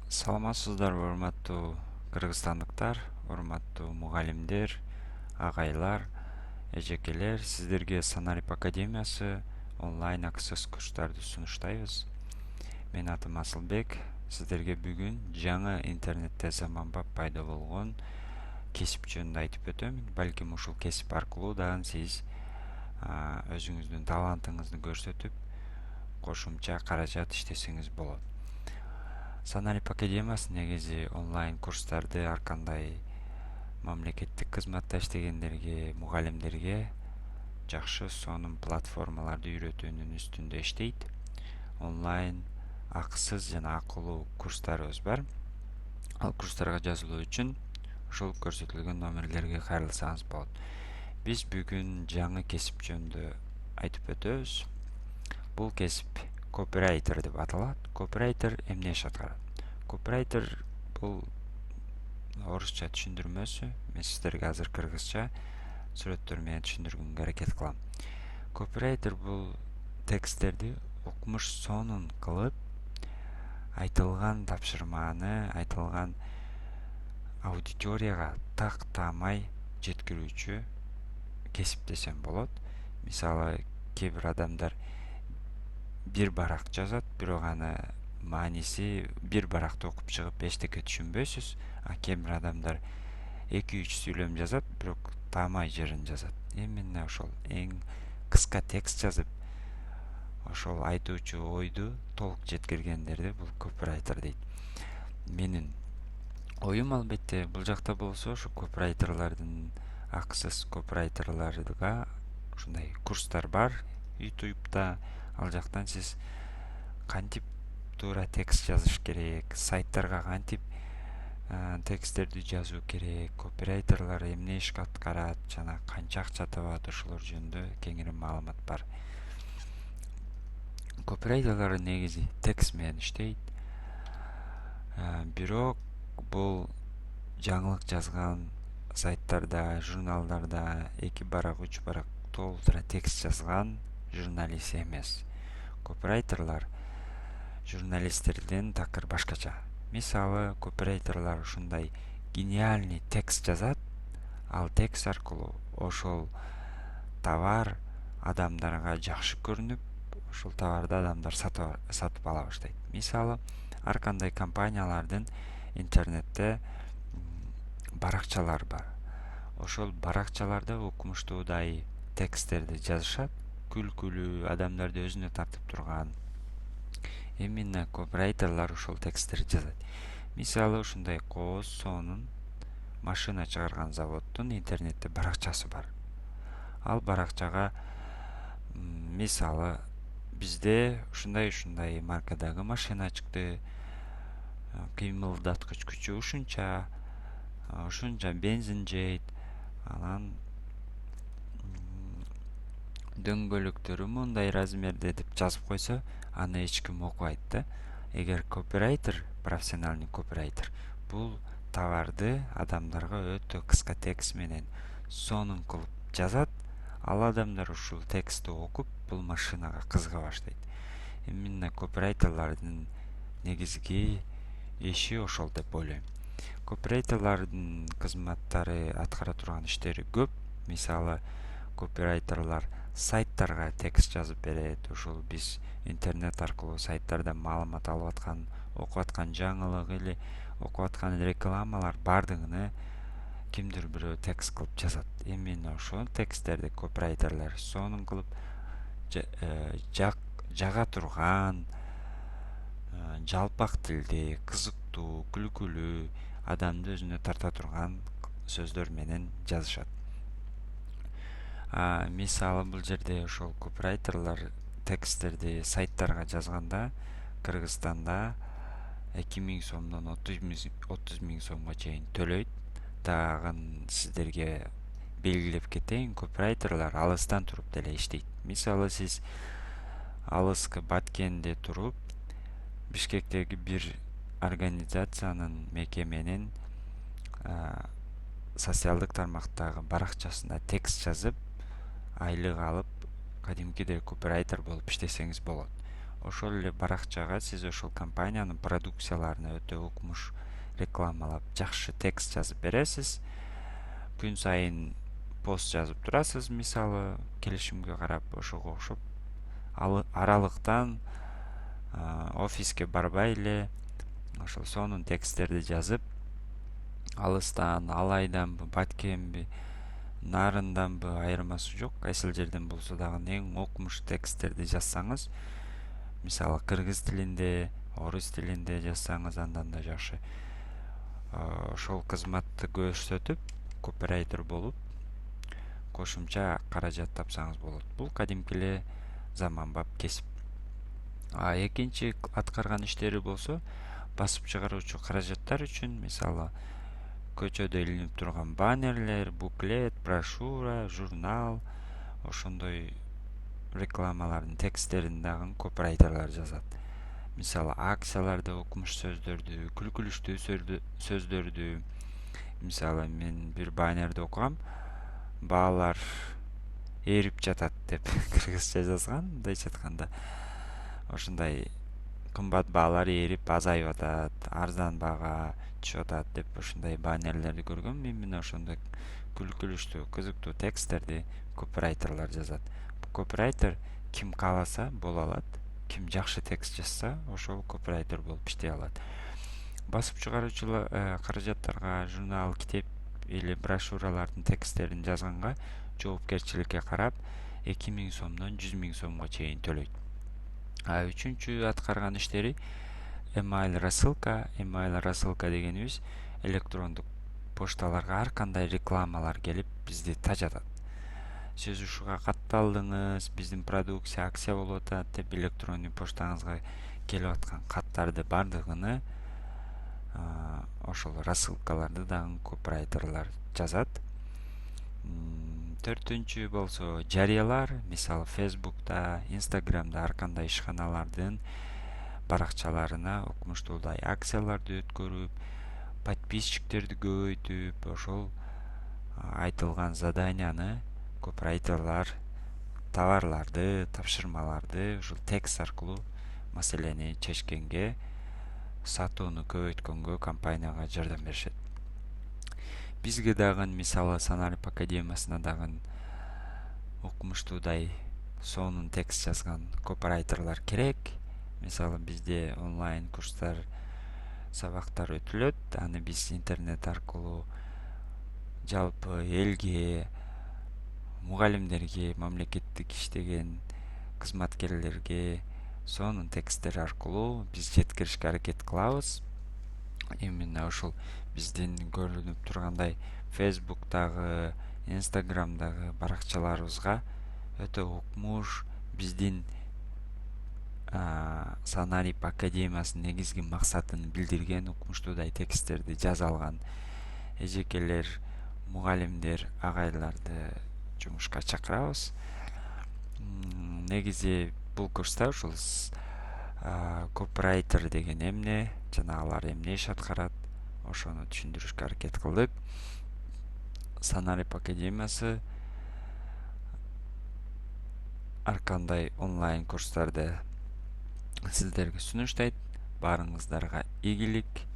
Саламатсыздарбы, урматтуу кыргызстандыктар, урматтуу мугалимдер, агайлар, эжекелер. Сиздерге Санарип Академиясы онлайн аксесс курстарды сунуштайбыз. Менин атым Асылбек. Сиздерге бүгүн жаңы интернетте заманбап пайда болгон кесип жөнүндө айтып өтөм. Балким ушул кесип аркылуу дагы сиз өзүңүздүн талантыңызды көрсөтүп, кошумча каражат иштесеңиз болот. Санарип Академиясы негизи онлайн курстарды ар кандай мамлекеттик кызматта иштегендерге, мугалимдерге жакшы сонун платформаларды үйрөтүүнүн үстүндө иштейт. Онлайн акысыз жана акылуу курстарыбыз бар. Ал курстарга жазылуу үчүн ушул көрсөтүлгөн номерлерге кайрылсаңыз болот. Биз бүгүн жаңы кесип жөнүндө айтып өтөбүз. Бул кесип копирайтер деп аталат. Копирайтер эмне иш аткарат? Копирайтер бул орусча түшүндүрмөсү. Мен сиздерге азыр кыргызча сүрөттөр менен түшүндүргөнгө аракет кылам. Копирайтер бул тексттерди укмуш сонун кылып, айтылган тапшырманы айтылган аудиторияга тактамай жеткирүүчү кесип десем болот. Мисалы, кээ бир адамдар бир барак жазат, бирок аны мааниси бир баракты окуп чыгып эчтеке түшүнбөйсүз. Кээ бир адамдар 2-3 сүйлөм жазат, бирок таамай жерин жазат. Эмне ошол эң кыска текст жазып, ошол айтуучу ойду толук жеткиргендерди бул копирайтер дейт. Менин оюм албетте бул жакта болсо, ушу копирайтерлардын акысыз копирайтерларга ушундай курстар бар YouTube'да. Ал жактан сиз кантип туура текст жазыш керек, сайттарга кантип тексттерди жазуу керек, копирайтерлар эмне иш аткарат жана канча акча табат, ошолор жөнүндө кеңири маалымат бар. Копирайтерлар негизи текст менен иштейт. Бирок бул жаңылык жазган сайттарда, журналдарда 2 барак, 3 барак толтура текст жазган журналист эмес. Копирайтерлар журналисттерден такыр башкача. Мисалы, копирайтерлар ушундай гениальный текст жазат. Ал текст аркылуу ошол товар адамдарга жакшы көрүнүп, ошол товарды адамдар сатып ала баштайт. Мисалы, ар кандай компаниялардын интернетте баракчалары бар. Ошол баракчаларда укмуштуу удай тексттерди жазышат, күлкүлүү, адамдарды өзүнө тартып турган. Именно копирайтерлар ошол тексттерди жазат. Мисалы, ушундай кооз сонун машина чыгарган заводдун интернетте баракчасы бар. Ал баракчага мисалы, бизде ушундай маркадагы машина чыкты, кыймылдаткыч күчү ушунча бензин жейт, анан дөңгөлөктөрү мындай размерде деп жазып койсо, аны эч ким окубайт да. Эгер копирайтер, профессиональный копирайтер, бул товарды адамдарга өтө кыска текст менен сонун кылып жазат. Ал адамдар ушул текстти окуп, бул машинага кызыга баштайт. Именно копирайтерлардын негизги иши ошол деп ойлойм. Копирайтерлардын кызматтары, аткара турган иштери көп. Мисалы, копирайтерлар сайттарга текст жазып берет. Ушул биз интернет аркылуу сайттарда маалымат алып аткан, окуп аткан жаңылык или окуп аткан рекламалар бардыгыны кимдир бирөө текст кылып жазат. Именно ошол тексттерди копирайтерлер сонун кылып жага турган, жалпак тилде, кызыктуу, күлкүлүү, адамды өзүнө тарта турган сөздөр менен жазышат. Мисалы, бул жерде ошол копирайтерлар тексттерди сайттарга жазганда Кыргызстанда 2000 сомдон 30 000 сомго чейин төлөйт. Дагы сиздерге белгилеп кетейин, копирайтерлар алыстан туруп деле иштейт. Мисалы, сиз алыскы Баткенде туруп, Бишкектеги бир организациянын, мекеменин социалдык тармактагы баракчасына текст жазып, айлык алып, кадимкидей копирайтер болуп иштесеңиз болот. ошол эле баракчага сиз ошол компаниянын продукцияларына өтө укмуш рекламалап жакшы текст жазып бересиз. Күн сайын пост жазып турасыз, мисалы келишимге карап ошого окшоп аралыктан офиске барбай эле ошол сонун тексттерди жазып, алыстан алайданбы, баткенби, нарынданбы айырмасы жок, кайсыл жерден болсо дагы эң окумуш тексттерди жазсаңыз, мисалы кыргыз тилинде, орус тилинде жазсаңыз андан да жакшы. Ошол кызматты көрсөтүп, копирайтер болуп, кошумча каражат тапсаңыз болот. Бул кадимки эле заманбап кесип. Экинчи аткарган иштери болсо, басып чыгаруучу каражаттар үчүн, мисалы көчөдө илинип турган баннерлер, буклет, брошюра, журнал, ошондой рекламалардын тексттерин дагы копирайтерлер жазат. Мисалы акцияларда окумуш сөздөрдү, күлкүлүчтүү сөздөрдү, мисалы мен бир баннерди окугам, баалар эрип жатат деп кыргызча жазган, мындайча айтканда ошондой кымбат баалар эрип азайып атат, арзан баага түшүп атат деп ошондой баннерлерди көргөм. Мен мына ошондой күлкүлүчтүү, кызыктуу тексттерди копирайтерлер жазат. Копирайтер ким кааласа боло алат, ким жакшы текст жазса, ошол копирайтер болуп иштей алат. Басып чыгаруучулар каражаттарга журнал, китеп или брошюралардын тексттерин жазганга жоопкерчиликке карап 2000 сомдон 100 000 сомго чейин төлөйт. Үчүнчү аткарган иштери email рассылка. Email рассылка дегенибиз электрондук пошталарга ар кандай рекламалар келип бизди тажатат. Сиз ушуга катталдыңыз, биздин продукция акция болуп атат деп электрондук поштаңызга келип аткан каттарды бардыгыны ошол рассылкаларды дагы копирайтерлер жазат. Төртүнчү болсо жарыялар, мисалы Facebook'та, Instagram'да ар кандай ишканалардын баракчаларына укмуштуудай акцияларды өткөрүп, подписчиктерди көбөйтүп, ошол айтылган заданияны копирайтерлер товарларды, тапшырмаларды ушул текст аркылуу маселени чечкенге, сатууну көбөйткөнгө компанияга жардам беришет. Бизге дагы мисалы Санарип академиясына дагы укмуштуудай сонун текст жазган копирайтерлер керек. Мисалы бизде онлайн курстар, сабактар өтүлөт. Аны биз интернет аркылуу жалпы элге, мугалимдерге, мамлекеттик иштеген кызматкерлерге сонун тексттер аркылуу биз жеткиришке аракет кылабыз. Именно ошол биздин көрүнүп тургандай Facebook'тагы, Instagram'дагы баракчаларыбызга өтө укмуш, биздин Санарип академиясынын негизги максатын билдирген укмуштуудай тексттерди жаза алган эжекелер, мугалимдер, агайларды жумушка чакырабыз. Негизи бул курста ушул копирайтер деген эмне, жана алар эмне иш аткарат, ошону түшүндүрүшкө аракет кылдык. Санарип академиясы ар кандай онлайн курстарды сиздерге сунуштайт. Баарыңыздарга ийгилик.